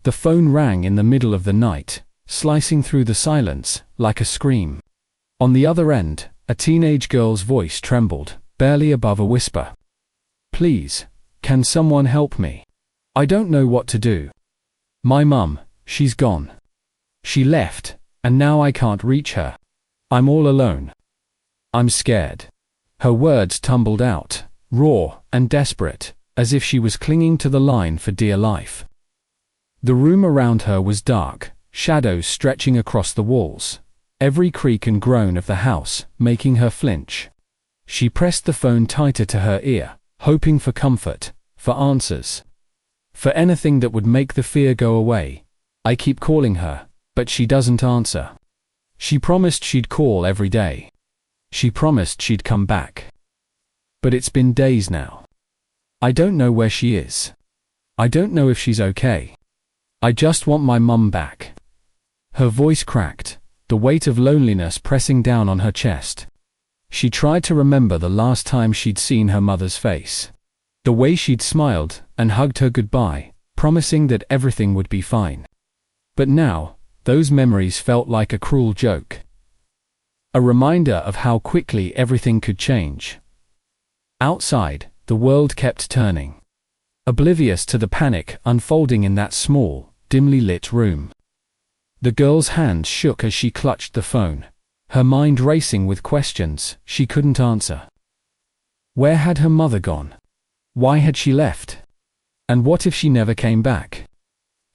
The phone rang in the middle of the night, slicing through the silence like a scream. On the other end, a teenage girl's voice trembled, barely above a whisper. "Please, can someone help me? I don't know what to do. My mum, she's gone. She left, and now I can't reach her. I'm all alone. I'm scared." Her words tumbled out, raw and desperate, as if she was clinging to the line for dear life. The room around her was dark, shadows stretching across the walls, every creak and groan of the house making her flinch. She pressed the phone tighter to her ear, hoping for comfort, for answers, for anything that would make the fear go away. I keep calling her, but she doesn't answer. She promised she'd call every day. She promised she'd come back. But it's been days now. I don't know where she is. I don't know if she's okay. I just want my mum back. Her voice cracked, the weight of loneliness pressing down on her chest. She tried to remember the last time she'd seen her mother's face. The way she'd smiled and hugged her goodbye, promising that everything would be fine. But now, those memories felt like a cruel joke. A reminder of how quickly everything could change. Outside, the world kept turning, oblivious to the panic unfolding in that small, dimly lit room. The girl's hand shook as she clutched the phone, her mind racing with questions she couldn't answer. Where had her mother gone? Why had she left? And what if she never came back?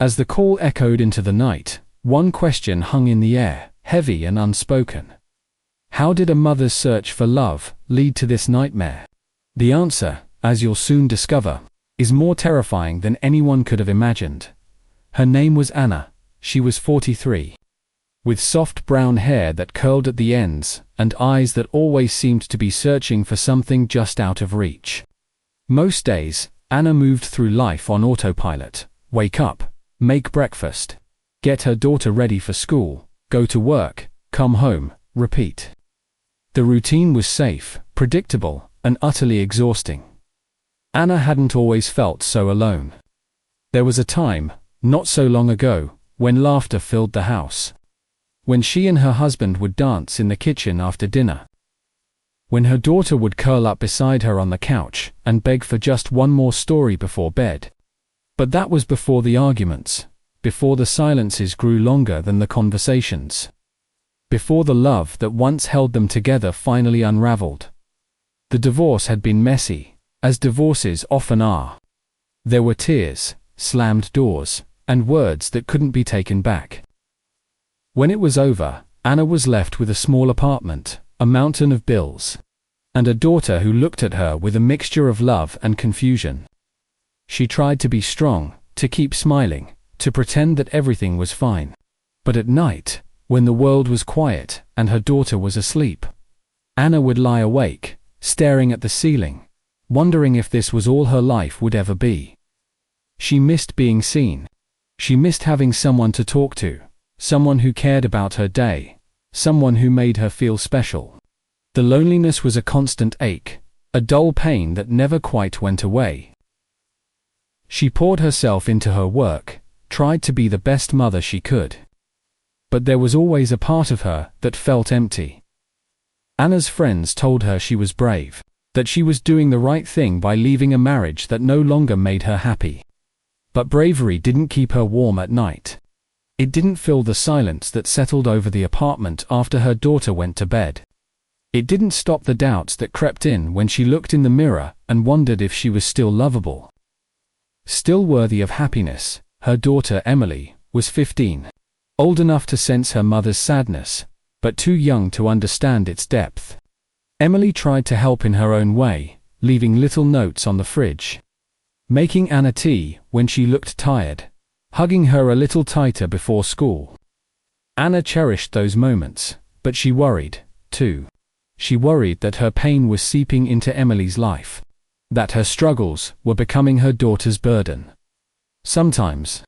As the call echoed into the night, one question hung in the air, heavy and unspoken. How did a mother's search for love lead to this nightmare? The answer, as you'll soon discover, is more terrifying than anyone could have imagined. Her name was Anna. She was 43. With soft brown hair that curled at the ends, and eyes that always seemed to be searching for something just out of reach. Most days, Anna moved through life on autopilot. Wake up, make breakfast, get her daughter ready for school, go to work, come home, repeat. The routine was safe, predictable, and utterly exhausting. Anna hadn't always felt so alone. There was a time, not so long ago, when laughter filled the house. When she and her husband would dance in the kitchen after dinner. When her daughter would curl up beside her on the couch and beg for just one more story before bed. But that was before the arguments, before the silences grew longer than the conversations. Before the love that once held them together finally unraveled. The divorce had been messy, as divorces often are. There were tears, slammed doors, and words that couldn't be taken back. When it was over, Anna was left with a small apartment, a mountain of bills, and a daughter who looked at her with a mixture of love and confusion. She tried to be strong, to keep smiling, to pretend that everything was fine. But at night, when the world was quiet and her daughter was asleep, Anna would lie awake, staring at the ceiling, wondering if this was all her life would ever be. She missed being seen. She missed having someone to talk to, someone who cared about her day, someone who made her feel special. The loneliness was a constant ache, a dull pain that never quite went away. She poured herself into her work, tried to be the best mother she could. But there was always a part of her that felt empty. Anna's friends told her she was brave, that she was doing the right thing by leaving a marriage that no longer made her happy. But bravery didn't keep her warm at night. It didn't fill the silence that settled over the apartment after her daughter went to bed. It didn't stop the doubts that crept in when she looked in the mirror and wondered if she was still lovable. Still worthy of happiness. Her daughter Emily was 15, old enough to sense her mother's sadness, but too young to understand its depth. Emily tried to help in her own way, leaving little notes on the fridge, making Anna tea when she looked tired, hugging her a little tighter before school. Anna cherished those moments, but she worried, too. She worried that her pain was seeping into Emily's life, that her struggles were becoming her daughter's burden. Sometimes,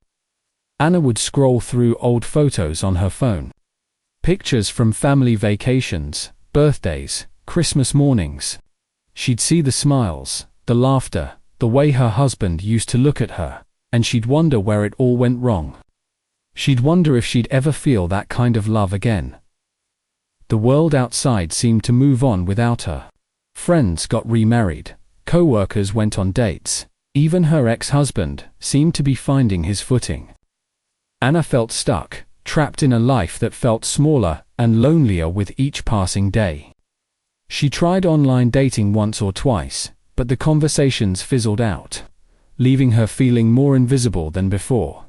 Anna would scroll through old photos on her phone. Pictures from family vacations, birthdays, Christmas mornings. She'd see the smiles, the laughter, the way her husband used to look at her, and she'd wonder where it all went wrong. She'd wonder if she'd ever feel that kind of love again. The world outside seemed to move on without her. Friends got remarried, co-workers went on dates, even her ex-husband seemed to be finding his footing. Anna felt stuck, trapped in a life that felt smaller and lonelier with each passing day. She tried online dating once or twice, but the conversations fizzled out, leaving her feeling more invisible than before.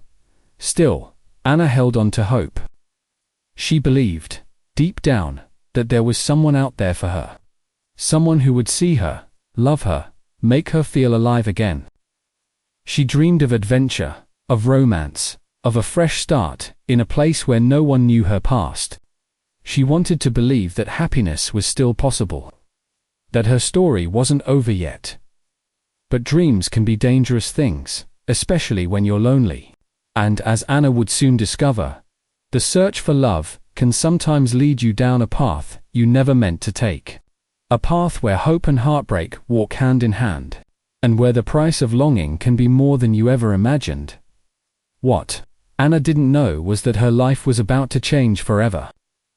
Still, Anna held on to hope. She believed, deep down, that there was someone out there for her. Someone who would see her, love her, make her feel alive again. She dreamed of adventure, of romance, of a fresh start, in a place where no one knew her past. She wanted to believe that happiness was still possible. That her story wasn't over yet. But dreams can be dangerous things, especially when you're lonely. And as Anna would soon discover, the search for love can sometimes lead you down a path you never meant to take. A path where hope and heartbreak walk hand in hand, and where the price of longing can be more than you ever imagined. What Anna didn't know was that her life was about to change forever.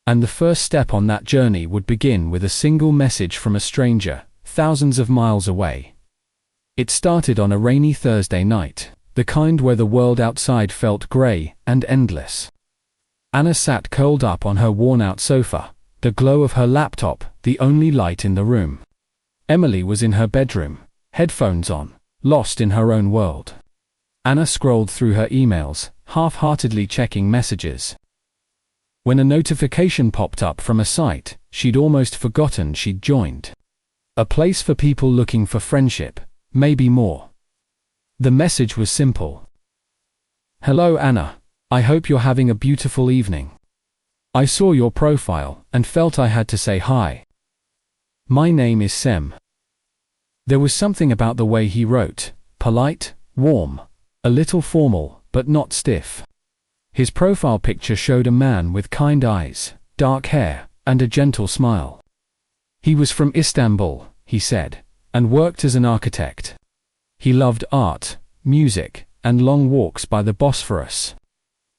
And the first step on that journey would begin with a single message from a stranger, thousands of miles away. It started on a rainy Thursday night, the kind where the world outside felt grey and endless. Anna sat curled up on her worn-out sofa, the glow of her laptop the only light in the room. Emily was in her bedroom, headphones on, lost in her own world. Anna scrolled through her emails, half-heartedly checking messages. When a notification popped up from a site she'd almost forgotten she'd joined. A place for people looking for friendship, maybe more. The message was simple. Hello Anna, I hope you're having a beautiful evening. I saw your profile and felt I had to say hi. My name is Sem. There was something about the way he wrote, polite, warm, a little formal, but not stiff. His profile picture showed a man with kind eyes, dark hair, and a gentle smile. He was from Istanbul, he said, and worked as an architect. He loved art, music, and long walks by the Bosphorus.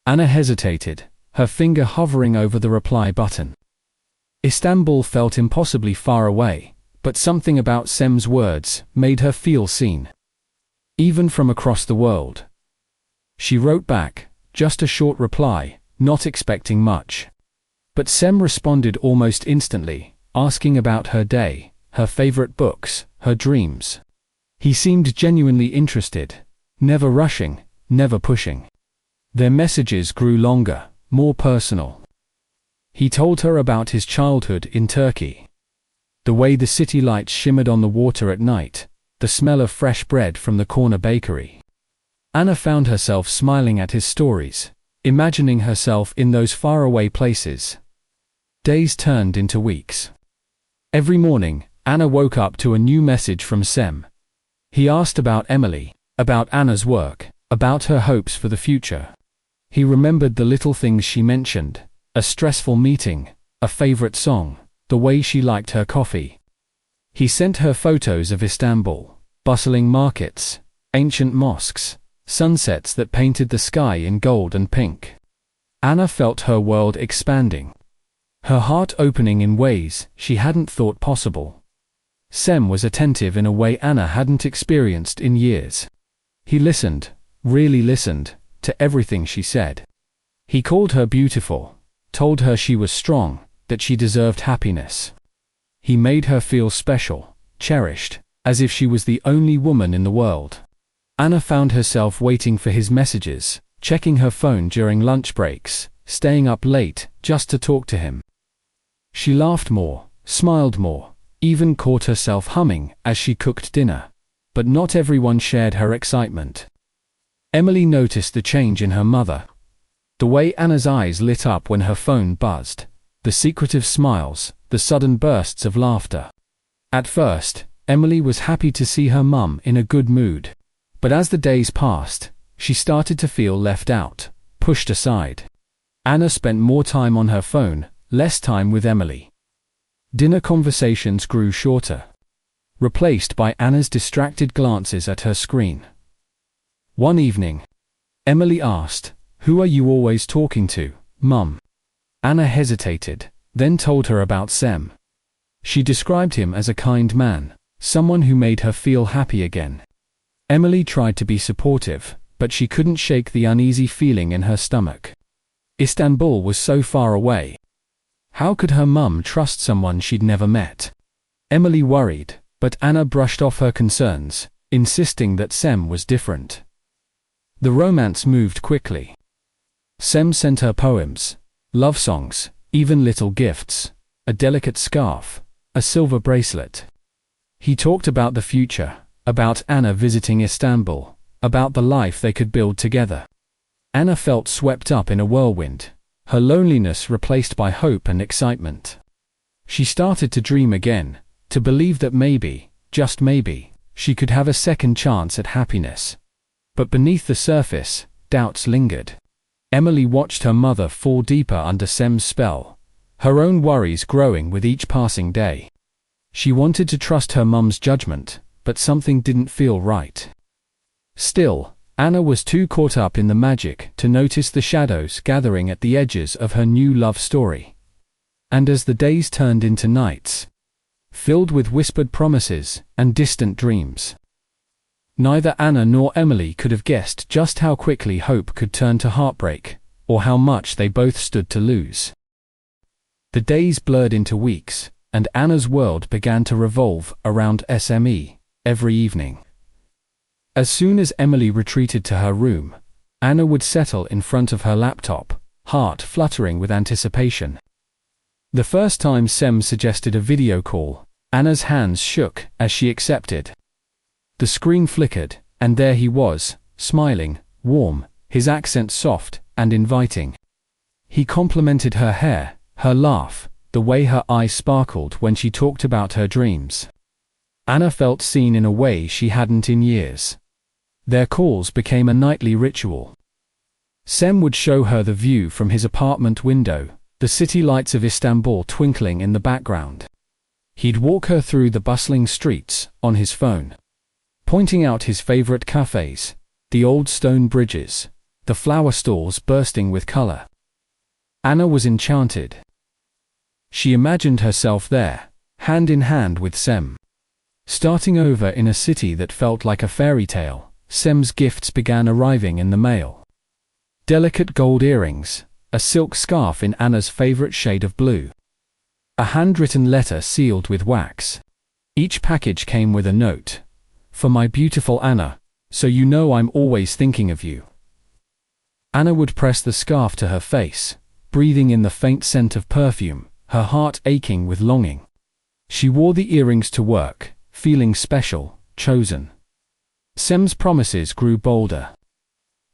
Anna hesitated, her finger hovering over the reply button. Istanbul felt impossibly far away, but something about Sem's words made her feel seen. Even from across the world. She wrote back, just a short reply, not expecting much. But Sem responded almost instantly, asking about her day, her favorite books, her dreams. He seemed genuinely interested, never rushing, never pushing. Their messages grew longer, more personal. He told her about his childhood in Turkey. The way the city lights shimmered on the water at night, the smell of fresh bread from the corner bakery. Anna found herself smiling at his stories, imagining herself in those faraway places. Days turned into weeks. Every morning, Anna woke up to a new message from Sem. He asked about Emily, about Anna's work, about her hopes for the future. He remembered the little things she mentioned, a stressful meeting, a favorite song, the way she liked her coffee. He sent her photos of Istanbul, bustling markets, ancient mosques, sunsets that painted the sky in gold and pink. Anna felt her world expanding. Her heart opening in ways she hadn't thought possible. Sem was attentive in a way Anna hadn't experienced in years. He listened, really listened, to everything she said. He called her beautiful, told her she was strong, that she deserved happiness. He made her feel special, cherished, as if she was the only woman in the world. Anna found herself waiting for his messages, checking her phone during lunch breaks, staying up late just to talk to him. She laughed more, smiled more, even caught herself humming as she cooked dinner. But not everyone shared her excitement. Emily noticed the change in her mother. The way Anna's eyes lit up when her phone buzzed, the secretive smiles, the sudden bursts of laughter. At first, Emily was happy to see her mum in a good mood. But as the days passed, she started to feel left out, pushed aside. Anna spent more time on her phone, less time with Emily. Dinner conversations grew shorter, replaced by Anna's distracted glances at her screen. One evening, Emily asked, "Who are you always talking to, Mum?" Anna hesitated, then told her about Sem. She described him as a kind man, someone who made her feel happy again. Emily tried to be supportive, but she couldn't shake the uneasy feeling in her stomach. Istanbul was so far away. How could her mum trust someone she'd never met? Emily worried, but Anna brushed off her concerns, insisting that Sem was different. The romance moved quickly. Sem sent her poems, love songs, even little gifts, a delicate scarf, a silver bracelet. He talked about the future, about Anna visiting Istanbul, about the life they could build together. Anna felt swept up in a whirlwind, her loneliness replaced by hope and excitement. She started to dream again, to believe that maybe, just maybe, she could have a second chance at happiness. But beneath the surface, doubts lingered. Emily watched her mother fall deeper under Sem's spell, her own worries growing with each passing day. She wanted to trust her mum's judgment, but something didn't feel right. Still, Anna was too caught up in the magic to notice the shadows gathering at the edges of her new love story. And as the days turned into nights, filled with whispered promises and distant dreams, neither Anna nor Emily could have guessed just how quickly hope could turn to heartbreak, or how much they both stood to lose. The days blurred into weeks, and Anna's world began to revolve around SME every evening. As soon as Emily retreated to her room, Anna would settle in front of her laptop, heart fluttering with anticipation. The first time Sem suggested a video call, Anna's hands shook as she accepted. The screen flickered, and there he was, smiling, warm, his accent soft and inviting. He complimented her hair, her laugh, the way her eyes sparkled when she talked about her dreams. Anna felt seen in a way she hadn't in years. Their calls became a nightly ritual. Sem would show her the view from his apartment window, the city lights of Istanbul twinkling in the background. He'd walk her through the bustling streets on his phone, pointing out his favorite cafes, the old stone bridges, the flower stalls bursting with color. Anna was enchanted. She imagined herself there, hand in hand with Sem. Starting over in a city that felt like a fairy tale, Sem's gifts began arriving in the mail. Delicate gold earrings, a silk scarf in Anna's favorite shade of blue, a handwritten letter sealed with wax. Each package came with a note. "For my beautiful Anna, so you know I'm always thinking of you." Anna would press the scarf to her face, breathing in the faint scent of perfume, her heart aching with longing. She wore the earrings to work, feeling special, chosen. Sem's promises grew bolder.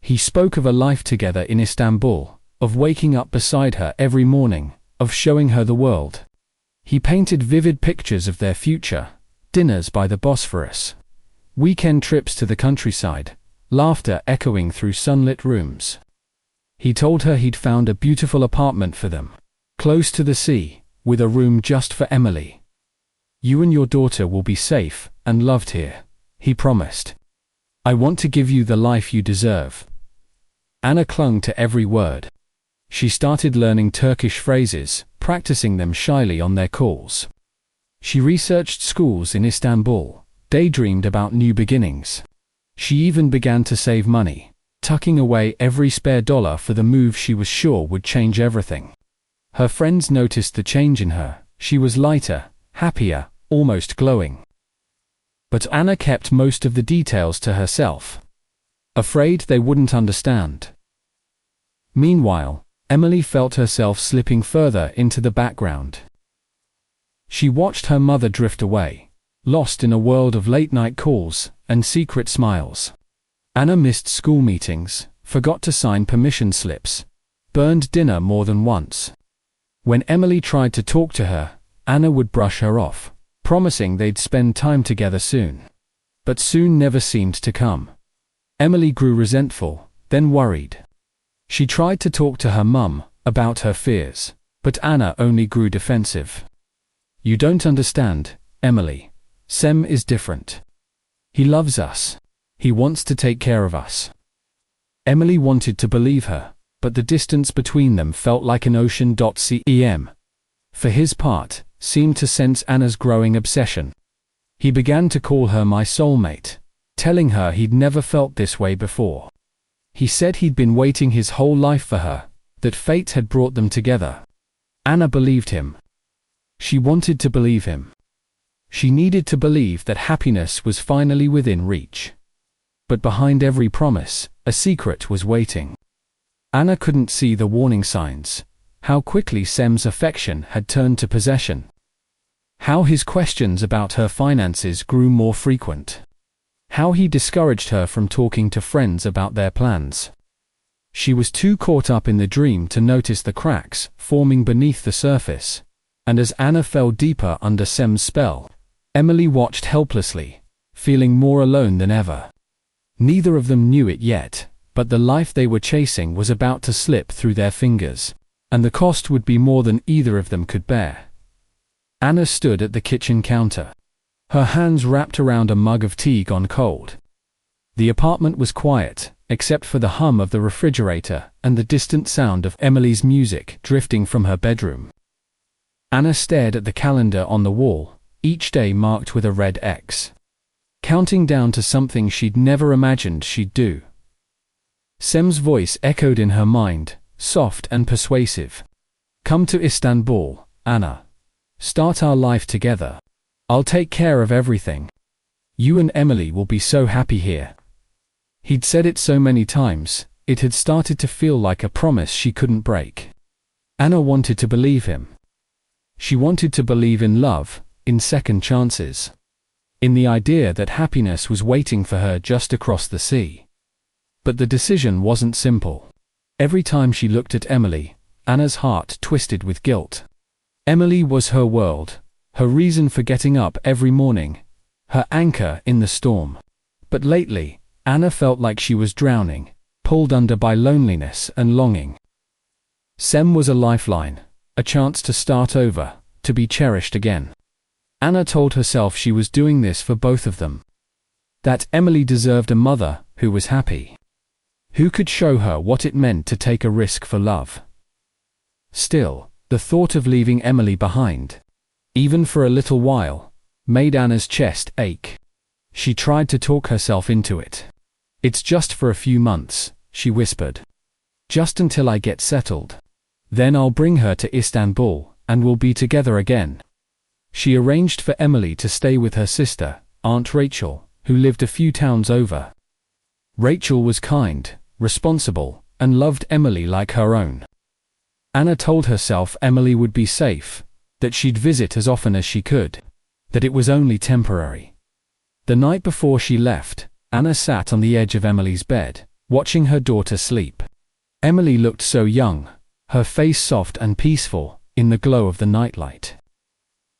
He spoke of a life together in Istanbul, of waking up beside her every morning, of showing her the world. He painted vivid pictures of their future, dinners by the Bosphorus, weekend trips to the countryside, laughter echoing through sunlit rooms. He told her he'd found a beautiful apartment for them, close to the sea, with a room just for Emily. "You and your daughter will be safe and loved here," he promised. "I want to give you the life you deserve." Anna clung to every word. She started learning Turkish phrases, practicing them shyly on their calls. She researched schools in Istanbul, daydreamed about new beginnings. She even began to save money, tucking away every spare dollar for the move she was sure would change everything. Her friends noticed the change in her. She was lighter, happier, almost glowing. But Anna kept most of the details to herself, afraid they wouldn't understand. Meanwhile, Emily felt herself slipping further into the background. She watched her mother drift away, lost in a world of late-night calls and secret smiles. Anna missed school meetings, forgot to sign permission slips, burned dinner more than once. When Emily tried to talk to her, Anna would brush her off, promising they'd spend time together soon. But soon never seemed to come. Emily grew resentful, then worried. She tried to talk to her mum about her fears, but Anna only grew defensive. "You don't understand, Emily. Sem is different. He loves us. He wants to take care of us." Emily wanted to believe her, but the distance between them felt like an ocean. Cem, for his part, seemed to sense Anna's growing obsession. He began to call her my soulmate, telling her he'd never felt this way before. He said he'd been waiting his whole life for her, that fate had brought them together. Anna believed him. She wanted to believe him. She needed to believe that happiness was finally within reach. But behind every promise, a secret was waiting. Anna couldn't see the warning signs, how quickly Sem's affection had turned to possession. How his questions about her finances grew more frequent. How he discouraged her from talking to friends about their plans. She was too caught up in the dream to notice the cracks forming beneath the surface, and as Anna fell deeper under Sem's spell, Emily watched helplessly, feeling more alone than ever. Neither of them knew it yet, but the life they were chasing was about to slip through their fingers, and the cost would be more than either of them could bear. Anna stood at the kitchen counter, her hands wrapped around a mug of tea gone cold. The apartment was quiet, except for the hum of the refrigerator and the distant sound of Emily's music drifting from her bedroom. Anna stared at the calendar on the wall, each day marked with a red X, counting down to something she'd never imagined she'd do. Sem's voice echoed in her mind, soft and persuasive. "Come to Istanbul, Anna. Start our life together. I'll take care of everything. You and Emily will be so happy here." He'd said it so many times, it had started to feel like a promise she couldn't break. Anna wanted to believe him. She wanted to believe in love, in second chances, in the idea that happiness was waiting for her just across the sea. But the decision wasn't simple. Every time she looked at Emily, Anna's heart twisted with guilt. Emily was her world, her reason for getting up every morning, her anchor in the storm. But lately, Anna felt like she was drowning, pulled under by loneliness and longing. Sem was a lifeline, a chance to start over, to be cherished again. Anna told herself she was doing this for both of them. That Emily deserved a mother who was happy, who could show her what it meant to take a risk for love. Still, the thought of leaving Emily behind, even for a little while, made Anna's chest ache. She tried to talk herself into it. "It's just for a few months," she whispered. "Just until I get settled. Then I'll bring her to Istanbul, and we'll be together again." She arranged for Emily to stay with her sister, Aunt Rachel, who lived a few towns over. Rachel was kind, responsible, and loved Emily like her own. Anna told herself Emily would be safe, that she'd visit as often as she could, that it was only temporary. The night before she left, Anna sat on the edge of Emily's bed, watching her daughter sleep. Emily looked so young, her face soft and peaceful, in the glow of the nightlight.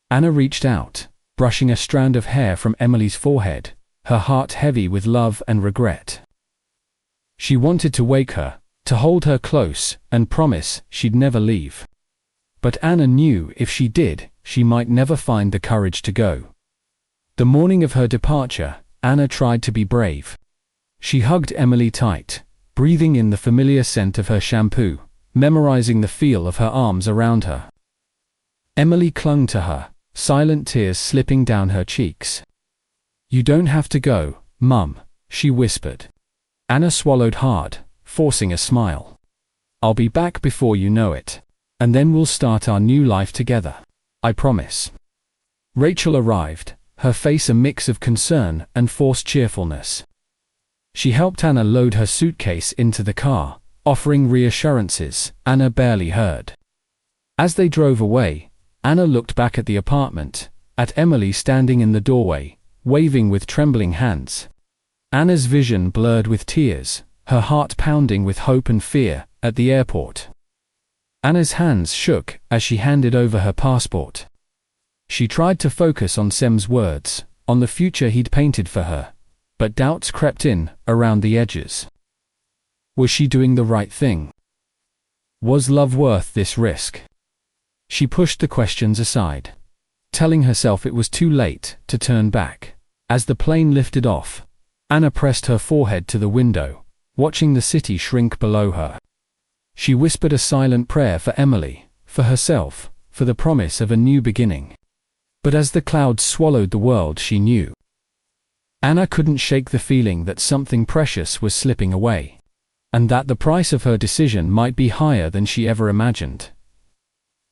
Anna reached out, brushing a strand of hair from Emily's forehead, her heart heavy with love and regret. She wanted to wake her, to hold her close, and promise she'd never leave. But Anna knew if she did, she might never find the courage to go. The morning of her departure, Anna tried to be brave. She hugged Emily tight, breathing in the familiar scent of her shampoo, memorizing the feel of her arms around her. Emily clung to her, silent tears slipping down her cheeks. "You don't have to go, Mum," she whispered. Anna swallowed hard, forcing a smile. "I'll be back before you know it. And then we'll start our new life together. I promise." Rachel arrived, her face a mix of concern and forced cheerfulness. She helped Anna load her suitcase into the car, offering reassurances Anna barely heard. As they drove away, Anna looked back at the apartment, at Emily standing in the doorway, waving with trembling hands. Anna's vision blurred with tears, her heart pounding with hope and fear, at the airport. Anna's hands shook as she handed over her passport. She tried to focus on Sem's words, on the future he'd painted for her, but doubts crept in, around the edges. Was she doing the right thing? Was love worth this risk? She pushed the questions aside, telling herself it was too late to turn back. As the plane lifted off, Anna pressed her forehead to the window, watching the city shrink below her. She whispered a silent prayer for Emily, for herself, for the promise of a new beginning. But as the clouds swallowed the world she knew, Anna couldn't shake the feeling that something precious was slipping away, and that the price of her decision might be higher than she ever imagined.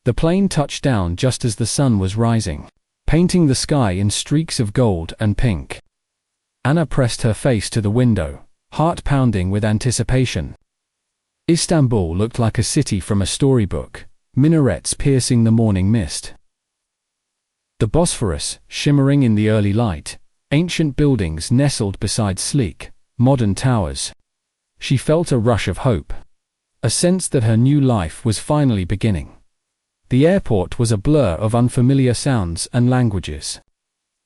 The plane touched down just as the sun was rising, painting the sky in streaks of gold and pink. Anna pressed her face to the window, heart pounding with anticipation. Istanbul looked like a city from a storybook, minarets piercing the morning mist. The Bosphorus, shimmering in the early light, ancient buildings nestled beside sleek, modern towers. She felt a rush of hope, a sense that her new life was finally beginning. The airport was a blur of unfamiliar sounds and languages.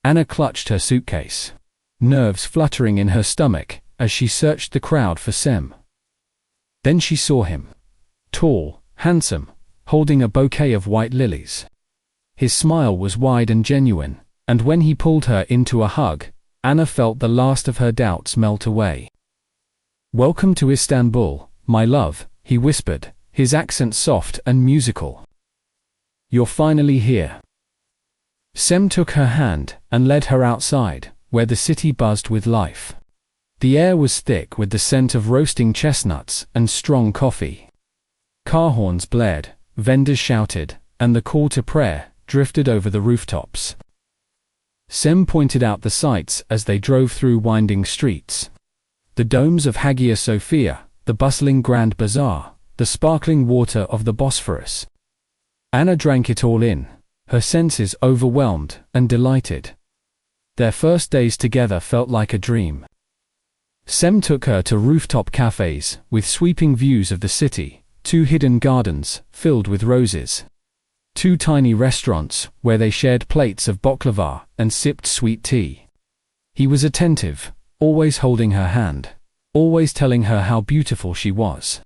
Anna clutched her suitcase, nerves fluttering in her stomach as she searched the crowd for Sem. Then she saw him, tall, handsome, holding a bouquet of white lilies. His smile was wide and genuine, and when he pulled her into a hug, Anna felt the last of her doubts melt away. "Welcome to Istanbul, my love," he whispered, his accent soft and musical. "You're finally here." Sem took her hand and led her outside, where the city buzzed with life. The air was thick with the scent of roasting chestnuts and strong coffee. Car horns blared, vendors shouted, and the call to prayer drifted over the rooftops. Sem pointed out the sights as they drove through winding streets. The domes of Hagia Sophia, the bustling Grand Bazaar, the sparkling water of the Bosphorus. Anna drank it all in, her senses overwhelmed and delighted. Their first days together felt like a dream. Sem took her to rooftop cafes with sweeping views of the city, 2 hidden gardens filled with roses, 2 tiny restaurants where they shared plates of baklava and sipped sweet tea. He was attentive, always holding her hand, always telling her how beautiful she was.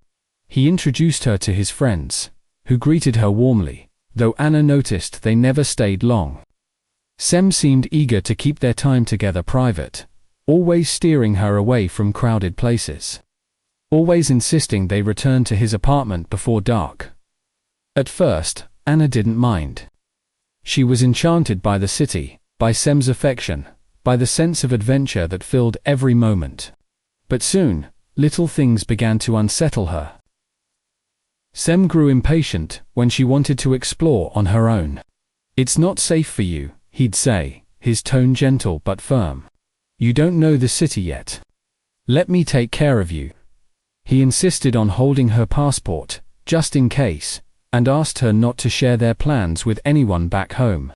He introduced her to his friends, who greeted her warmly, though Anna noticed they never stayed long. Sem seemed eager to keep their time together private, always steering her away from crowded places, always insisting they return to his apartment before dark. At first, Anna didn't mind. She was enchanted by the city, by Sem's affection, by the sense of adventure that filled every moment. But soon, little things began to unsettle her. Sem grew impatient when she wanted to explore on her own. "It's not safe for you," he'd say, his tone gentle but firm. "You don't know the city yet. Let me take care of you." He insisted on holding her passport, just in case, and asked her not to share their plans with anyone back home.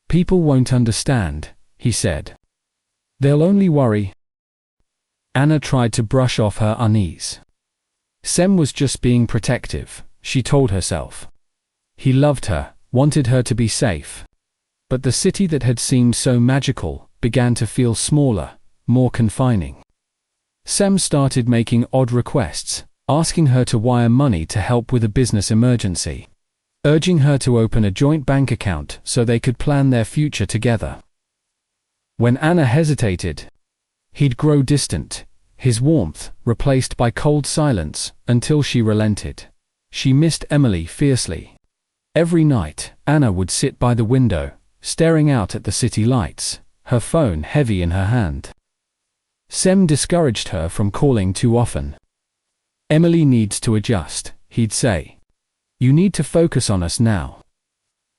"People won't understand," he said. "They'll only worry." Anna tried to brush off her unease. Sem was just being protective, she told herself. He loved her, wanted her to be safe. But the city that had seemed so magical began to feel smaller, more confining. Sem started making odd requests, asking her to wire money to help with a business emergency, urging her to open a joint bank account so they could plan their future together. When Anna hesitated, he'd grow distant, his warmth replaced by cold silence, until she relented. She missed Emily fiercely. Every night, Anna would sit by the window, staring out at the city lights, her phone heavy in her hand. Sem discouraged her from calling too often. "Emily needs to adjust," he'd say. "You need to focus on us now."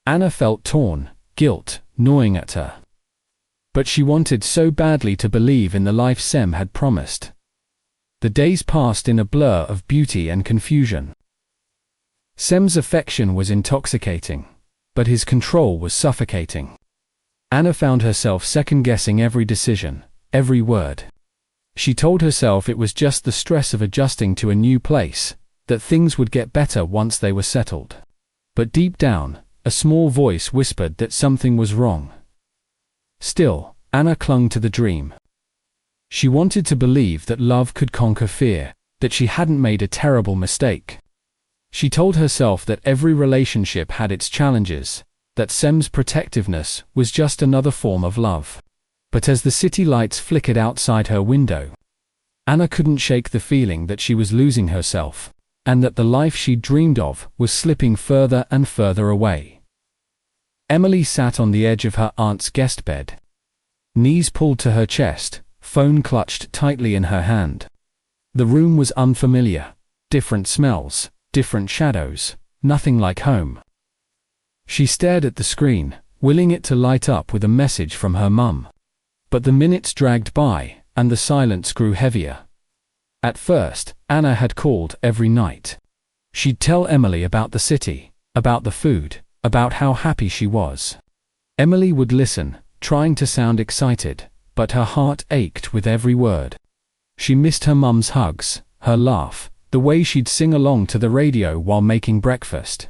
Anna felt torn, guilt gnawing at her. But she wanted so badly to believe in the life Sem had promised. The days passed in a blur of beauty and confusion. Sem's affection was intoxicating, but his control was suffocating. Anna found herself second-guessing every decision, every word. She told herself it was just the stress of adjusting to a new place, that things would get better once they were settled. But deep down, a small voice whispered that something was wrong. Still, Anna clung to the dream. She wanted to believe that love could conquer fear, that she hadn't made a terrible mistake. She told herself that every relationship had its challenges, that Sem's protectiveness was just another form of love. But as the city lights flickered outside her window, Anna couldn't shake the feeling that she was losing herself, and that the life she'd dreamed of was slipping further and further away. Emily sat on the edge of her aunt's guest bed. Knees pulled to her chest, phone clutched tightly in her hand. The room was unfamiliar. Different smells, different shadows, nothing like home. She stared at the screen, willing it to light up with a message from her mum. But the minutes dragged by, and the silence grew heavier. At first, Anna had called every night. She'd tell Emily about the city, about the food, about how happy she was. Emily would listen, trying to sound excited, but her heart ached with every word. She missed her mum's hugs, her laugh, the way she'd sing along to the radio while making breakfast.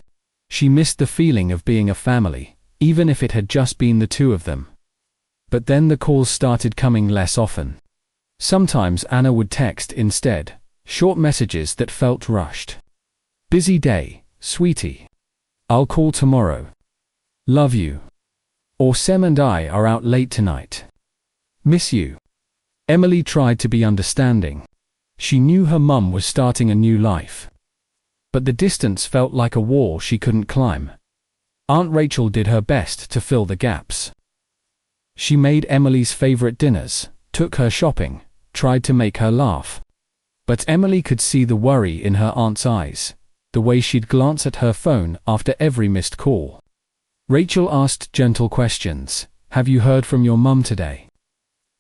She missed the feeling of being a family, even if it had just been the two of them. But then the calls started coming less often. Sometimes Anna would text instead, short messages that felt rushed. Busy day, sweetie. I'll call tomorrow. Love you. Or Sem and I are out late tonight. Miss you. Emily tried to be understanding. She knew her mum was starting a new life. But the distance felt like a wall she couldn't climb. Aunt Rachel did her best to fill the gaps. She made Emily's favorite dinners, took her shopping, tried to make her laugh. But Emily could see the worry in her aunt's eyes, the way she'd glance at her phone after every missed call. Rachel asked gentle questions. Have you heard from your mum today?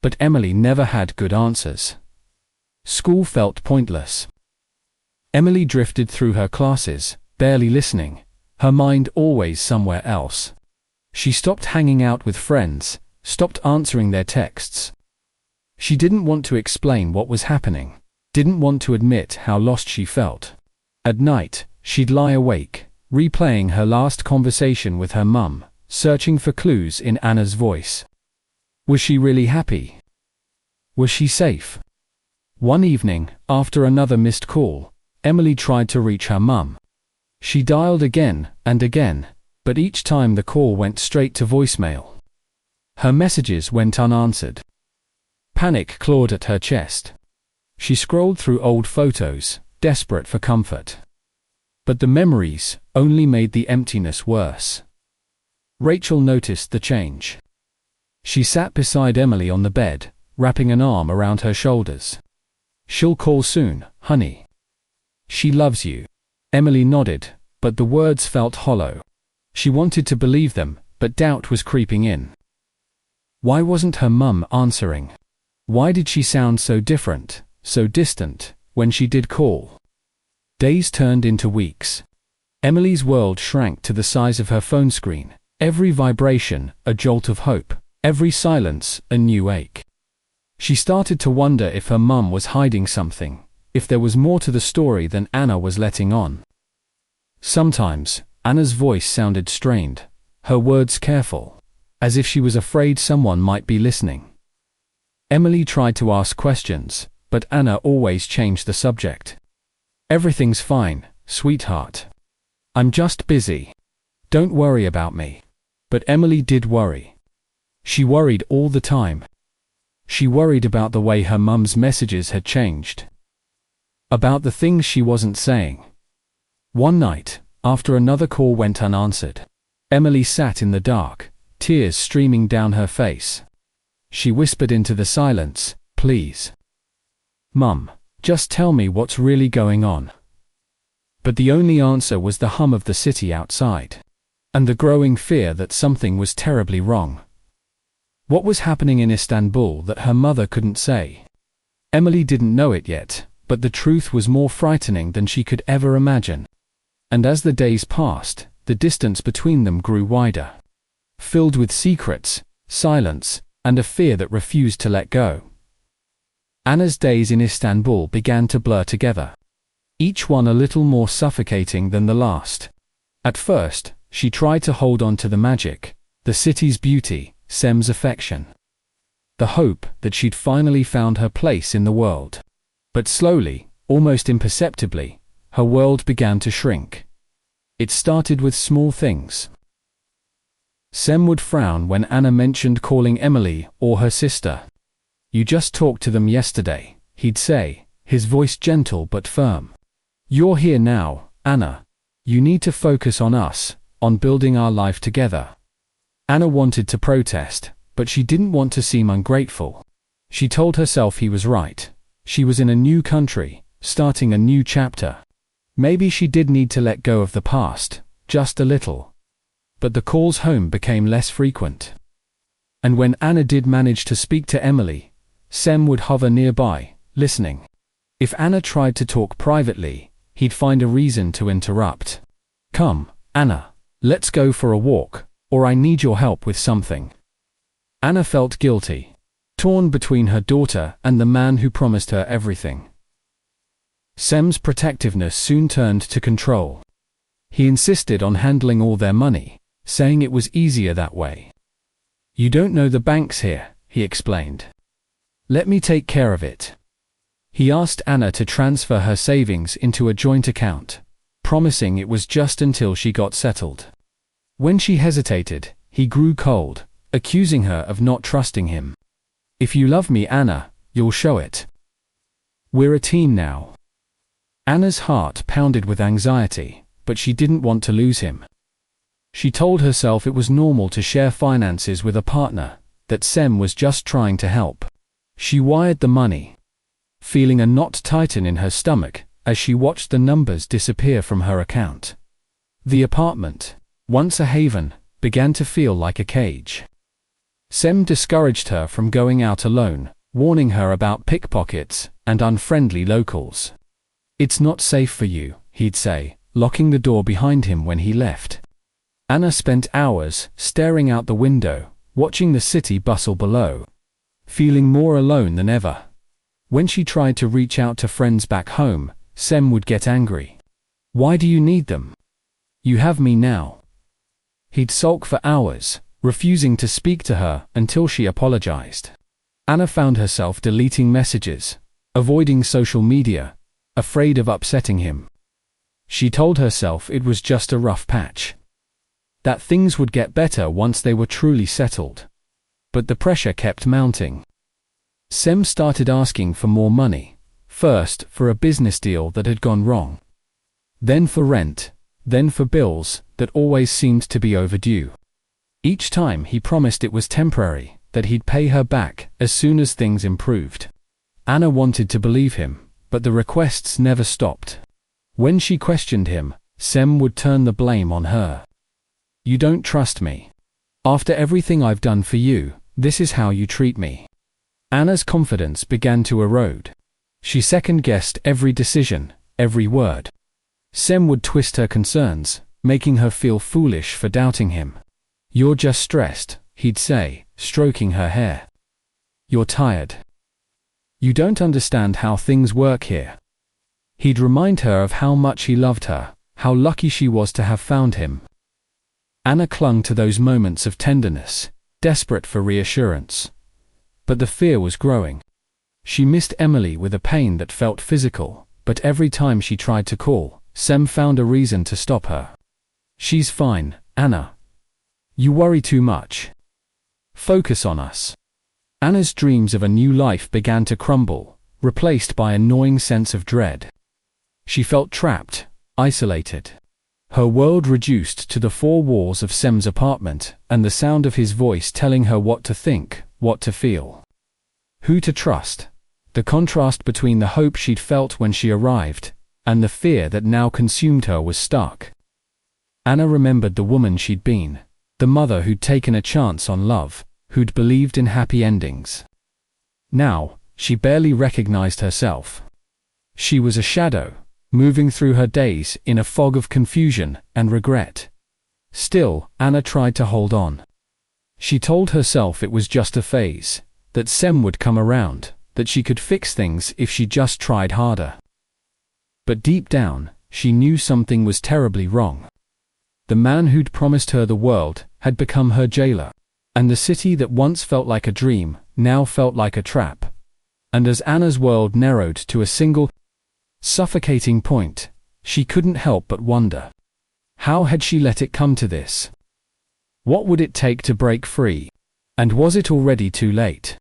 But Emily never had good answers. School felt pointless. Emily drifted through her classes, barely listening, her mind always somewhere else. She stopped hanging out with friends, stopped answering their texts. She didn't want to explain what was happening, didn't want to admit how lost she felt. At night, she'd lie awake, replaying her last conversation with her mum, searching for clues in Anna's voice. Was she really happy? Was she safe? One evening, after another missed call, Emily tried to reach her mum. She dialed again and again, but each time the call went straight to voicemail. Her messages went unanswered. Panic clawed at her chest. She scrolled through old photos, desperate for comfort. But the memories only made the emptiness worse. Rachel noticed the change. She sat beside Emily on the bed, wrapping an arm around her shoulders. She'll call soon, honey. She loves you. Emily nodded, but the words felt hollow. She wanted to believe them, but doubt was creeping in. Why wasn't her mum answering? Why did she sound so different, so distant, when she did call? Days turned into weeks. Emily's world shrank to the size of her phone screen, every vibration a jolt of hope, every silence a new ache. She started to wonder if her mum was hiding something, if there was more to the story than Anna was letting on. Sometimes, Anna's voice sounded strained, her words careful, as if she was afraid someone might be listening. Emily tried to ask questions, but Anna always changed the subject. Everything's fine, sweetheart. I'm just busy. Don't worry about me. But Emily did worry. She worried all the time. She worried about the way her mum's messages had changed. About the things she wasn't saying. One night, after another call went unanswered, Emily sat in the dark, tears streaming down her face. She whispered into the silence, "Please. Mum, just tell me what's really going on." But the only answer was the hum of the city outside, and the growing fear that something was terribly wrong. What was happening in Istanbul that her mother couldn't say? Emily didn't know it yet, but the truth was more frightening than she could ever imagine. And as the days passed, the distance between them grew wider, filled with secrets, silence, and a fear that refused to let go. Anna's days in Istanbul began to blur together, each one a little more suffocating than the last. At first, she tried to hold on to the magic, the city's beauty, Sem's affection, the hope that she'd finally found her place in the world. But slowly, almost imperceptibly, her world began to shrink. It started with small things. Sem would frown when Anna mentioned calling Emily or her sister. "You just talked to them yesterday," he'd say, his voice gentle but firm. You're here now, Anna. You need to focus on us, on building our life together. Anna wanted to protest, but she didn't want to seem ungrateful. She told herself he was right. She was in a new country, starting a new chapter. Maybe she did need to let go of the past, just a little. But the calls home became less frequent. And when Anna did manage to speak to Emily, Sem would hover nearby, listening. If Anna tried to talk privately, he'd find a reason to interrupt. Come, Anna, let's go for a walk, or I need your help with something. Anna felt guilty, torn between her daughter and the man who promised her everything. Sem's protectiveness soon turned to control. He insisted on handling all their money, saying it was easier that way. You don't know the banks here, he explained. Let me take care of it. He asked Anna to transfer her savings into a joint account, promising it was just until she got settled. When she hesitated, he grew cold, accusing her of not trusting him. If you love me, Anna, you'll show it. We're a team now. Anna's heart pounded with anxiety, but she didn't want to lose him. She told herself it was normal to share finances with a partner, that Sem was just trying to help. She wired the money, feeling a knot tighten in her stomach as she watched the numbers disappear from her account. The apartment, once a haven, began to feel like a cage. Sem discouraged her from going out alone, warning her about pickpockets and unfriendly locals. It's not safe for you, he'd say, locking the door behind him when he left. Anna spent hours staring out the window, watching the city bustle below, feeling more alone than ever. When she tried to reach out to friends back home, Sem would get angry. Why do you need them? You have me now. He'd sulk for hours, refusing to speak to her until she apologized. Anna found herself deleting messages, avoiding social media, afraid of upsetting him. She told herself it was just a rough patch, that things would get better once they were truly settled. But the pressure kept mounting. Sem started asking for more money, first for a business deal that had gone wrong, then for rent, then for bills that always seemed to be overdue. Each time he promised it was temporary, that he'd pay her back as soon as things improved. Anna wanted to believe him, but the requests never stopped. When she questioned him, Sem would turn the blame on her. You don't trust me. After everything I've done for you, this is how you treat me. Anna's confidence began to erode. She second-guessed every decision, every word. Sem would twist her concerns, making her feel foolish for doubting him. You're just stressed, he'd say, stroking her hair. You're tired. You don't understand how things work here. He'd remind her of how much he loved her, how lucky she was to have found him. Anna clung to those moments of tenderness, desperate for reassurance. But the fear was growing. She missed Emily with a pain that felt physical, but every time she tried to call, Sem found a reason to stop her. She's fine, Anna. You worry too much. Focus on us. Anna's dreams of a new life began to crumble, replaced by a gnawing sense of dread. She felt trapped, isolated. Her world reduced to the four walls of Sem's apartment and the sound of his voice telling her what to think, what to feel, who to trust. The contrast between the hope she'd felt when she arrived and the fear that now consumed her was stark. Anna remembered the woman she'd been, the mother who'd taken a chance on love, who'd believed in happy endings. Now, she barely recognized herself. She was a shadow, moving through her days in a fog of confusion and regret. Still, Anna tried to hold on. She told herself it was just a phase, that Sem would come around, that she could fix things if she just tried harder. But deep down, she knew something was terribly wrong. The man who'd promised her the world had become her jailer, and the city that once felt like a dream now felt like a trap. And as Anna's world narrowed to a single, suffocating point, she couldn't help but wonder. How had she let it come to this? What would it take to break free? And was it already too late?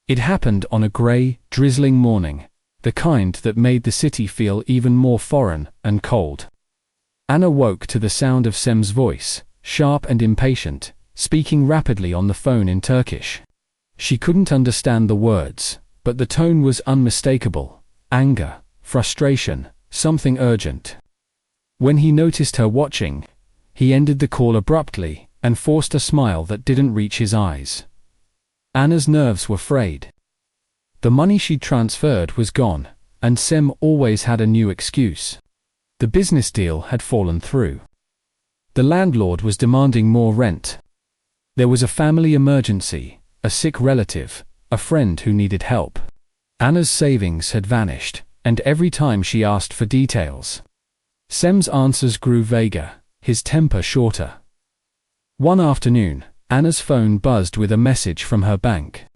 It happened on a grey, drizzling morning, the kind that made the city feel even more foreign and cold. Anna woke to the sound of Sem's voice, sharp and impatient, speaking rapidly on the phone in Turkish. She couldn't understand the words, but the tone was unmistakable: anger, frustration, something urgent. When he noticed her watching, he ended the call abruptly and forced a smile that didn't reach his eyes. Anna's nerves were frayed. The money she'd transferred was gone, and Sem always had a new excuse. The business deal had fallen through. The landlord was demanding more rent. There was a family emergency, a sick relative, a friend who needed help. Anna's savings had vanished, and every time she asked for details, Sem's answers grew vaguer, his temper shorter. One afternoon, Anna's phone buzzed with a message from her bank.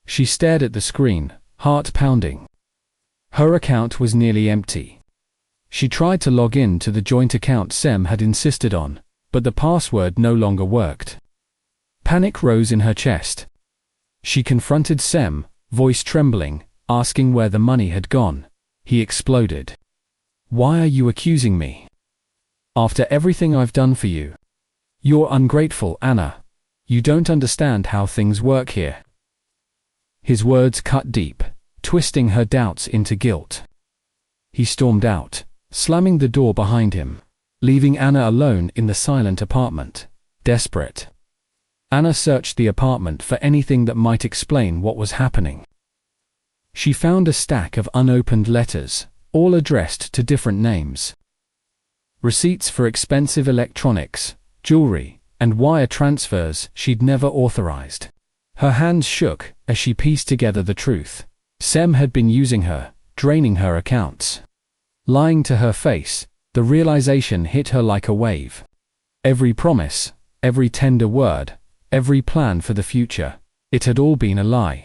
She stared at the screen, heart pounding. Her account was nearly empty. She tried to log in to the joint account Sem had insisted on, but the password no longer worked. Panic rose in her chest. She confronted Sem, voice trembling, asking where the money had gone. He exploded. "Why are you accusing me? After everything I've done for you? You're ungrateful, Anna. You don't understand how things work here." His words cut deep, twisting her doubts into guilt. He stormed out, slamming the door behind him, leaving Anna alone in the silent apartment, desperate. Anna searched the apartment for anything that might explain what was happening. She found a stack of unopened letters, all addressed to different names. Receipts for expensive electronics, jewelry, and wire transfers she'd never authorized. Her hands shook as she pieced together the truth. Sem had been using her, draining her accounts. Lying to her face, the realization hit her like a wave. Every promise, every tender word, every plan for the future, it had all been a lie.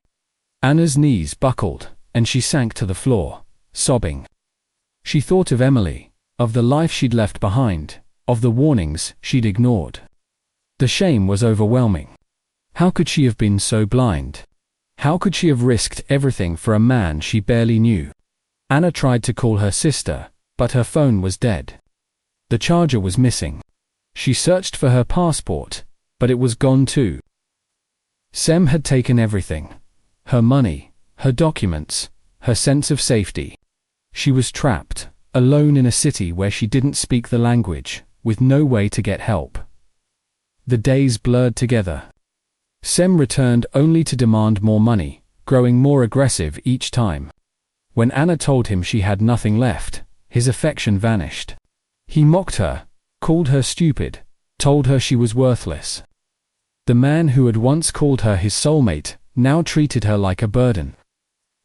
Anna's knees buckled, and she sank to the floor, sobbing. She thought of Emily, of the life she'd left behind, of the warnings she'd ignored. The shame was overwhelming. How could she have been so blind? How could she have risked everything for a man she barely knew? Anna tried to call her sister, but her phone was dead. The charger was missing. She searched for her passport, but it was gone too. Sem had taken everything. Her money, her documents, her sense of safety. She was trapped, alone in a city where she didn't speak the language, with no way to get help. The days blurred together. Sem returned only to demand more money, growing more aggressive each time. When Anna told him she had nothing left, his affection vanished. He mocked her, called her stupid, told her she was worthless. The man who had once called her his soulmate now treated her like a burden.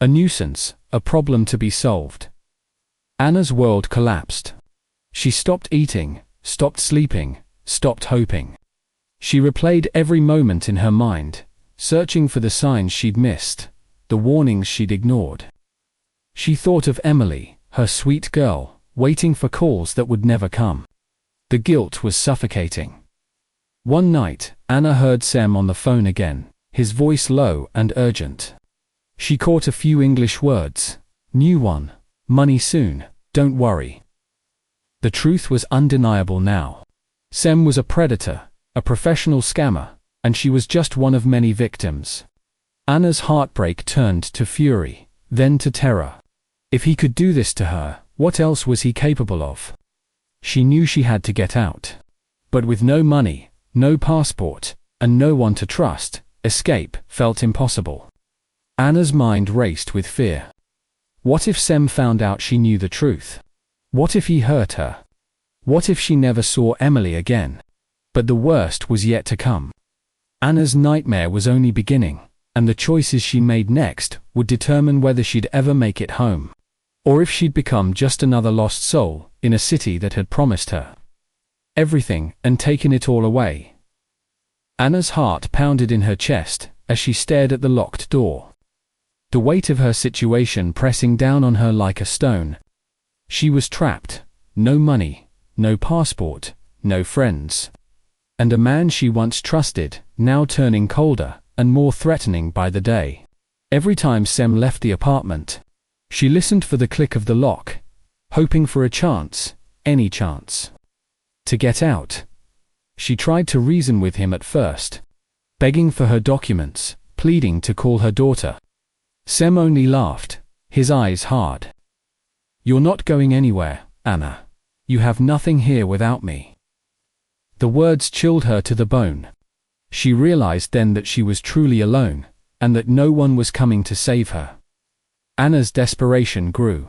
A nuisance, a problem to be solved. Anna's world collapsed. She stopped eating, stopped sleeping, stopped hoping. She replayed every moment in her mind, searching for the signs she'd missed, the warnings she'd ignored. She thought of Emily, her sweet girl, waiting for calls that would never come. The guilt was suffocating. One night, Anna heard Sem on the phone again, his voice low and urgent. She caught a few English words. "New one. Money soon. Don't worry." The truth was undeniable now. Sem was a predator, a professional scammer, and she was just one of many victims. Anna's heartbreak turned to fury, then to terror. If he could do this to her, what else was he capable of? She knew she had to get out. But with no money, no passport, and no one to trust, escape felt impossible. Anna's mind raced with fear. What if Sem found out she knew the truth? What if he hurt her? What if she never saw Emily again? But the worst was yet to come. Anna's nightmare was only beginning, and the choices she made next would determine whether she'd ever make it home, or if she'd become just another lost soul in a city that had promised her everything and taken it all away. Anna's heart pounded in her chest as she stared at the locked door. The weight of her situation pressing down on her like a stone. She was trapped, no money, no passport, no friends. And a man she once trusted, now turning colder and more threatening by the day. Every time Sem left the apartment, she listened for the click of the lock, hoping for a chance, any chance, to get out. She tried to reason with him at first, begging for her documents, pleading to call her daughter. Sem only laughed, his eyes hard. "You're not going anywhere, Anna. You have nothing here without me." The words chilled her to the bone. She realized then that she was truly alone, and that no one was coming to save her. Anna's desperation grew.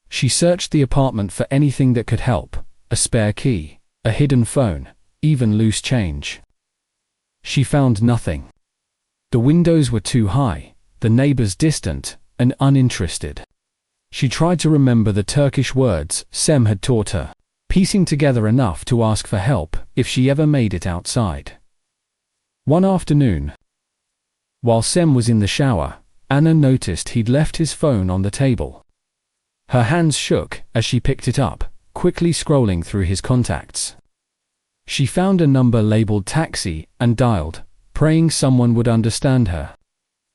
She searched the apartment for anything that could help, a spare key, a hidden phone, even loose change. She found nothing. The windows were too high, the neighbors distant and uninterested. She tried to remember the Turkish words Sem had taught her, piecing together enough to ask for help if she ever made it outside. One afternoon, while Sem was in the shower, Anna noticed he'd left his phone on the table. Her hands shook as she picked it up, quickly scrolling through his contacts. She found a number labeled taxi and dialed, praying someone would understand her.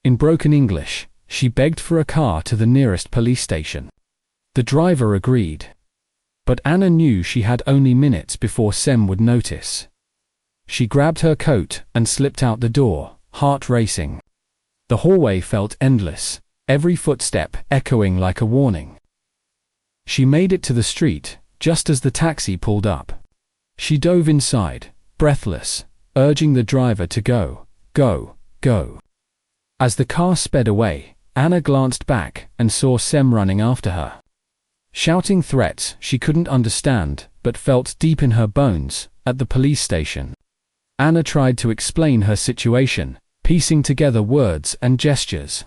In broken English, she begged for a car to the nearest police station. The driver agreed. But Anna knew she had only minutes before Sem would notice. She grabbed her coat and slipped out the door, heart racing. The hallway felt endless, every footstep echoing like a warning. She made it to the street, just as the taxi pulled up. She dove inside, breathless, urging the driver to go, go, go. As the car sped away, Anna glanced back and saw Sem running after her. Shouting threats she couldn't understand, but felt deep in her bones, at the police station. Anna tried to explain her situation, piecing together words and gestures.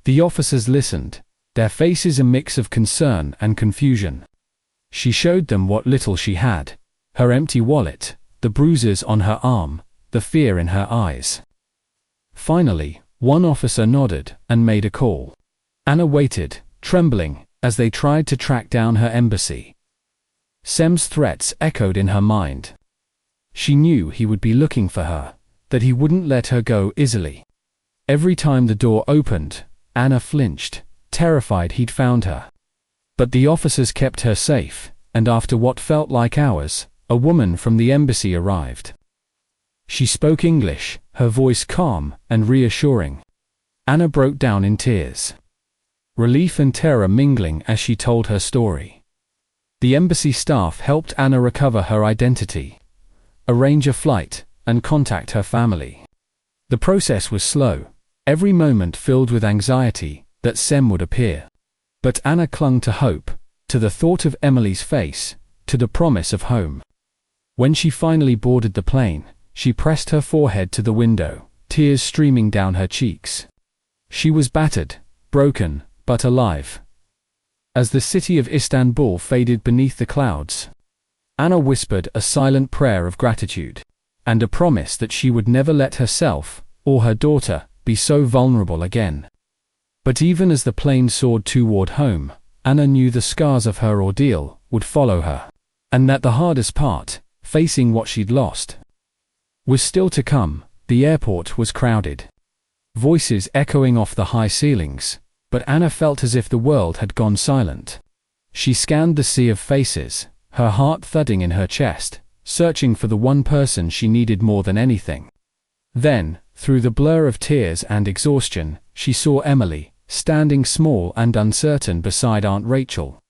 The officers listened, their faces a mix of concern and confusion. She showed them what little she had, her empty wallet, the bruises on her arm, the fear in her eyes. Finally, one officer nodded and made a call. Anna waited, trembling, as they tried to track down her embassy. Sem's threats echoed in her mind. She knew he would be looking for her, that he wouldn't let her go easily. Every time the door opened, Anna flinched, terrified he'd found her. But the officers kept her safe, and after what felt like hours, a woman from the embassy arrived. She spoke English, her voice calm and reassuring. Anna broke down in tears, relief and terror mingling as she told her story. The embassy staff helped Anna recover her identity, arrange a flight, and contact her family. The process was slow, every moment filled with anxiety that Sem would appear. But Anna clung to hope, to the thought of Emily's face, to the promise of home. When she finally boarded the plane, she pressed her forehead to the window, tears streaming down her cheeks. She was battered, broken, but alive. As the city of Istanbul faded beneath the clouds, Anna whispered a silent prayer of gratitude, and a promise that she would never let herself, or her daughter, be so vulnerable again. But even as the plane soared toward home, Anna knew the scars of her ordeal would follow her, and that the hardest part, facing what she'd lost, was still to come. The airport was crowded, voices echoing off the high ceilings, but Anna felt as if the world had gone silent. She scanned the sea of faces, her heart thudding in her chest, searching for the one person she needed more than anything. Then, through the blur of tears and exhaustion, she saw Emily, standing small and uncertain beside Aunt Rachel,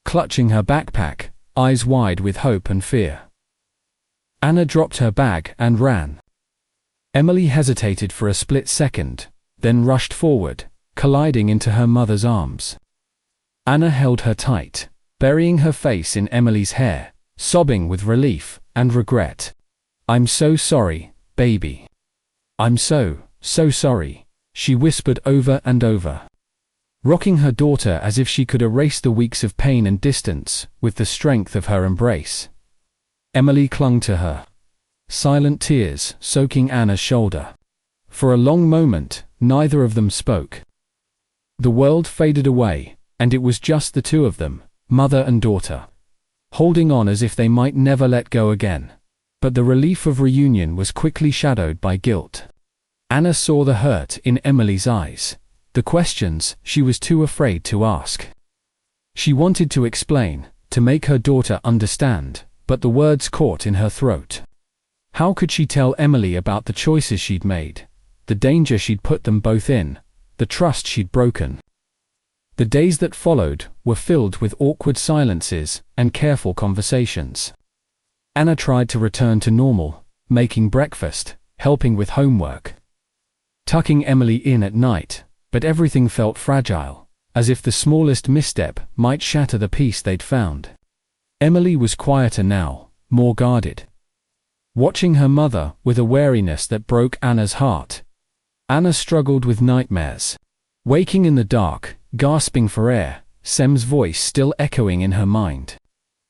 clutching her backpack, eyes wide with hope and fear. Anna dropped her bag and ran. Emily hesitated for a split second, then rushed forward, colliding into her mother's arms. Anna held her tight, burying her face in Emily's hair, sobbing with relief and regret. "I'm so sorry, baby. I'm so sorry," she whispered over and over, rocking her daughter as if she could erase the weeks of pain and distance with the strength of her embrace. Emily clung to her, silent tears soaking Anna's shoulder. For a long moment, neither of them spoke. The world faded away, and it was just the two of them, mother and daughter, holding on as if they might never let go again. But the relief of reunion was quickly shadowed by guilt. Anna saw the hurt in Emily's eyes, The questions she was too afraid to ask. She wanted to explain, to make her daughter understand, but the words caught in her throat. How could she tell Emily about the choices she'd made, the danger she'd put them both in, the trust she'd broken? The days that followed were filled with awkward silences and careful conversations. Anna tried to return to normal, making breakfast, helping with homework, tucking Emily in at night, but everything felt fragile, as if the smallest misstep might shatter the peace they'd found. Emily was quieter now, more guarded, watching her mother with a wariness that broke Anna's heart. Anna struggled with nightmares, waking in the dark, gasping for air, Sem's voice still echoing in her mind.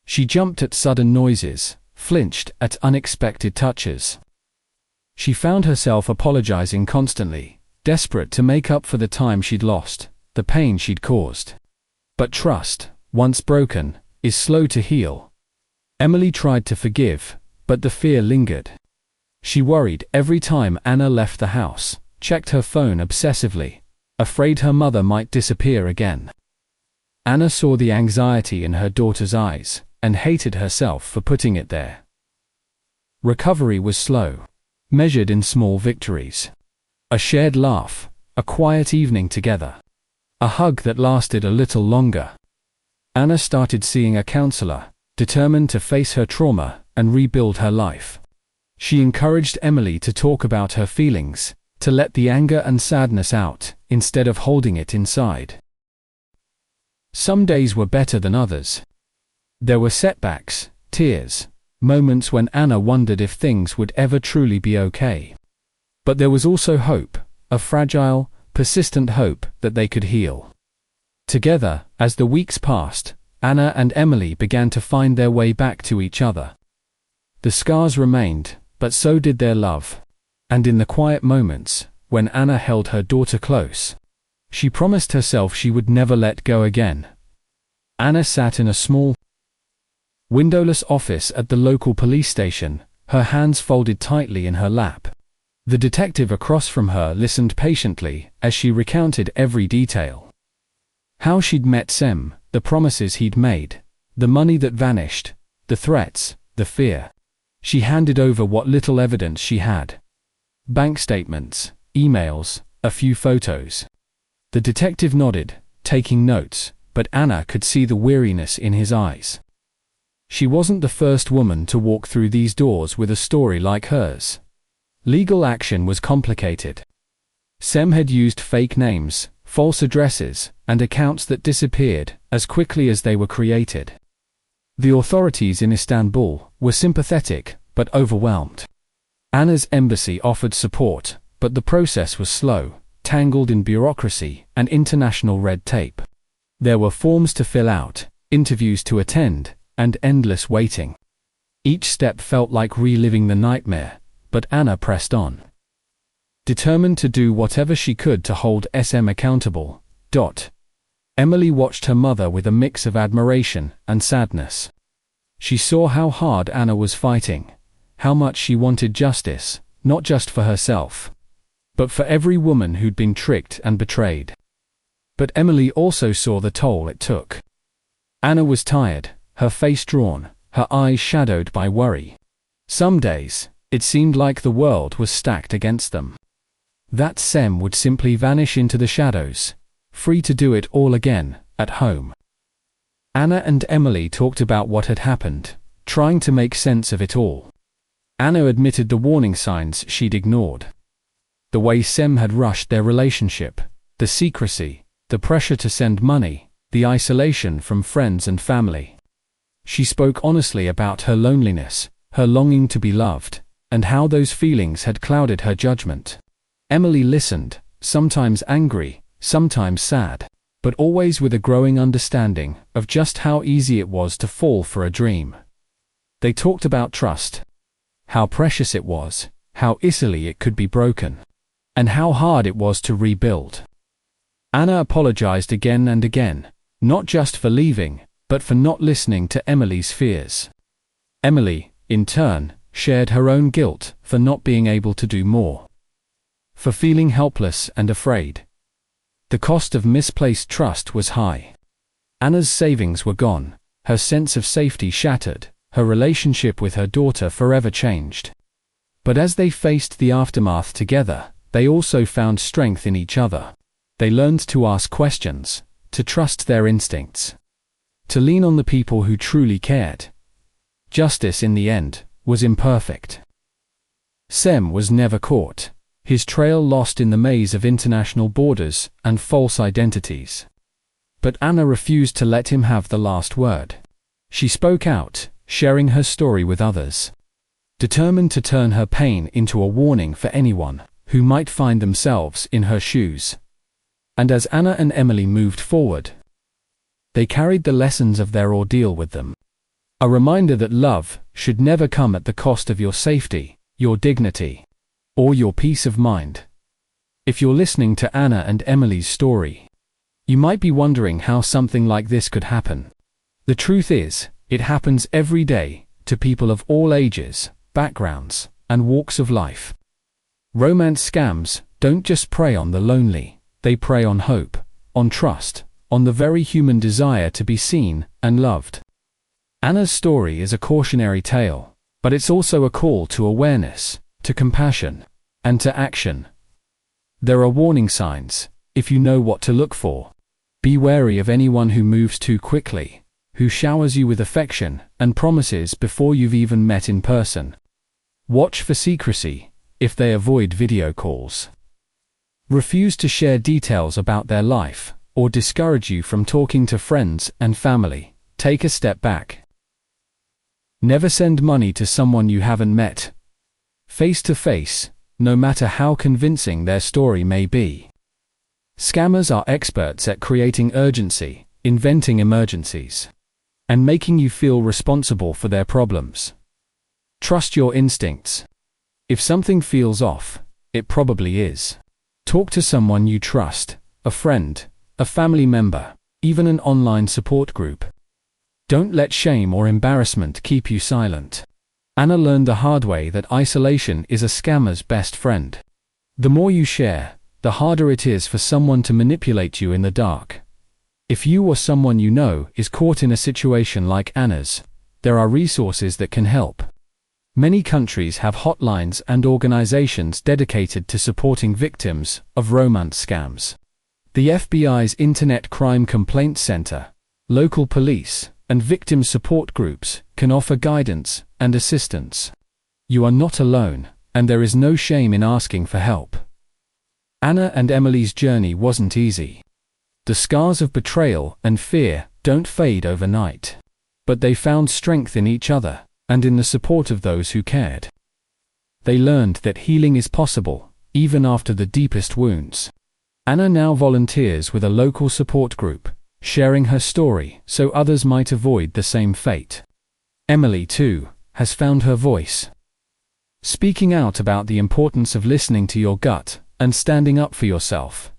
She jumped at sudden noises, flinched at unexpected touches. She found herself apologizing constantly, desperate to make up for the time she'd lost, the pain she'd caused. But trust, once broken, is slow to heal. Emily tried to forgive, but the fear lingered. She worried every time Anna left the house, checked her phone obsessively, afraid her mother might disappear again. Anna saw the anxiety in her daughter's eyes, and hated herself for putting it there. Recovery was slow, measured in small victories. A shared laugh, a quiet evening together, a hug that lasted a little longer. Anna started seeing a counselor, determined to face her trauma and rebuild her life. She encouraged Emily to talk about her feelings, to let the anger and sadness out, instead of holding it inside. Some days were better than others. There were setbacks, tears, moments when Anna wondered if things would ever truly be okay. But there was also hope, a fragile, persistent hope that they could heal. Together, as the weeks passed, Anna and Emily began to find their way back to each other. The scars remained, but so did their love. And in the quiet moments, when Anna held her daughter close, she promised herself she would never let go again. Anna sat in a small, windowless office at the local police station, her hands folded tightly in her lap. The detective across from her listened patiently as she recounted every detail. How she'd met Sem, the promises he'd made, the money that vanished, the threats, the fear. She handed over what little evidence she had. Bank statements, emails, a few photos. The detective nodded, taking notes, but Anna could see the weariness in his eyes. She wasn't the first woman to walk through these doors with a story like hers. Legal action was complicated. Sem had used fake names, false addresses, and accounts that disappeared as quickly as they were created. The authorities in Istanbul were sympathetic, but overwhelmed. Anna's embassy offered support, but the process was slow, tangled in bureaucracy and international red tape. There were forms to fill out, interviews to attend, and endless waiting. Each step felt like reliving the nightmare, but Anna pressed on, determined to do whatever she could to hold SM accountable. Emily watched her mother with a mix of admiration and sadness. She saw how hard Anna was fighting, how much she wanted justice, not just for herself, but for every woman who'd been tricked and betrayed. But Emily also saw the toll it took. Anna was tired, her face drawn, her eyes shadowed by worry. Some days, it seemed like the world was stacked against them. That Sem would simply vanish into the shadows, free to do it all again, at home. Anna and Emily talked about what had happened, trying to make sense of it all. Anna admitted the warning signs she'd ignored. The way Sem had rushed their relationship, the secrecy, the pressure to send money, the isolation from friends and family. She spoke honestly about her loneliness, her longing to be loved, and how those feelings had clouded her judgment. Emily listened, sometimes angry, sometimes sad, but always with a growing understanding of just how easy it was to fall for a dream. They talked about trust, how precious it was, how easily it could be broken, and how hard it was to rebuild. Anna apologized again and again, not just for leaving, but for not listening to Emily's fears. Emily, in turn, shared her own guilt for not being able to do more, for feeling helpless and afraid. The cost of misplaced trust was high. Anna's savings were gone, her sense of safety shattered, her relationship with her daughter forever changed. But as they faced the aftermath together, they also found strength in each other. They learned to ask questions, to trust their instincts, to lean on the people who truly cared. Justice, in the end, was imperfect. Sem was never caught, his trail lost in the maze of international borders and false identities. But Anna refused to let him have the last word. She spoke out, sharing her story with others, determined to turn her pain into a warning for anyone who might find themselves in her shoes. And as Anna and Emily moved forward, they carried the lessons of their ordeal with them. A reminder that love should never come at the cost of your safety, your dignity, or your peace of mind. If you're listening to Anna and Emily's story, you might be wondering how something like this could happen. The truth is, it happens every day, to people of all ages, backgrounds, and walks of life. Romance scams don't just prey on the lonely, they prey on hope, on trust, on the very human desire to be seen and loved. Anna's story is a cautionary tale, but it's also a call to awareness, to compassion, and to action. There are warning signs, if you know what to look for. Be wary of anyone who moves too quickly, who showers you with affection and promises before you've even met in person. Watch for secrecy, if they avoid video calls. Refuse to share details about their life, or discourage you from talking to friends and family. Take a step back. Never send money to someone you haven't met face to face, no matter how convincing their story may be. Scammers are experts at creating urgency, inventing emergencies, and making you feel responsible for their problems. Trust your instincts. If something feels off, it probably is. Talk to someone you trust, a friend, a family member, even an online support group. Don't let shame or embarrassment keep you silent. Anna learned the hard way that isolation is a scammer's best friend. The more you share, the harder it is for someone to manipulate you in the dark. If you or someone you know is caught in a situation like Anna's, there are resources that can help. Many countries have hotlines and organizations dedicated to supporting victims of romance scams. The FBI's Internet Crime Complaint Center, local police, and victim support groups can offer guidance and assistance. You are not alone, and there is no shame in asking for help. Anna and Emily's journey wasn't easy. The scars of betrayal and fear don't fade overnight. But they found strength in each other, and in the support of those who cared. They learned that healing is possible, even after the deepest wounds. Anna now volunteers with a local support group, sharing her story so others might avoid the same fate. Emily, too, has found her voice, speaking out about the importance of listening to your gut and standing up for yourself.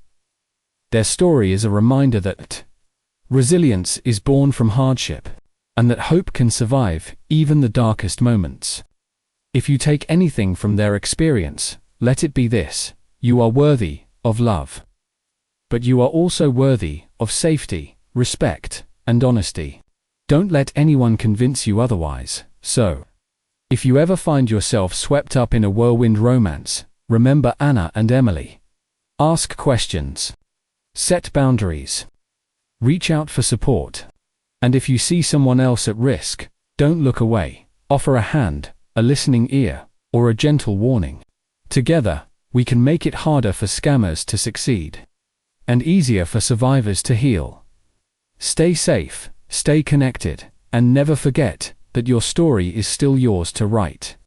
Their story is a reminder that resilience is born from hardship, and that hope can survive even the darkest moments. If you take anything from their experience, let it be this: you are worthy of love. But you are also worthy of safety, respect, and honesty. Don't let anyone convince you otherwise. So, if you ever find yourself swept up in a whirlwind romance, remember Anna and Emily. Ask questions. Set boundaries. Reach out for support. And if you see someone else at risk, don't look away. Offer a hand, a listening ear, or a gentle warning. Together, we can make it harder for scammers to succeed, and easier for survivors to heal. Stay safe, stay connected, and never forget that your story is still yours to write.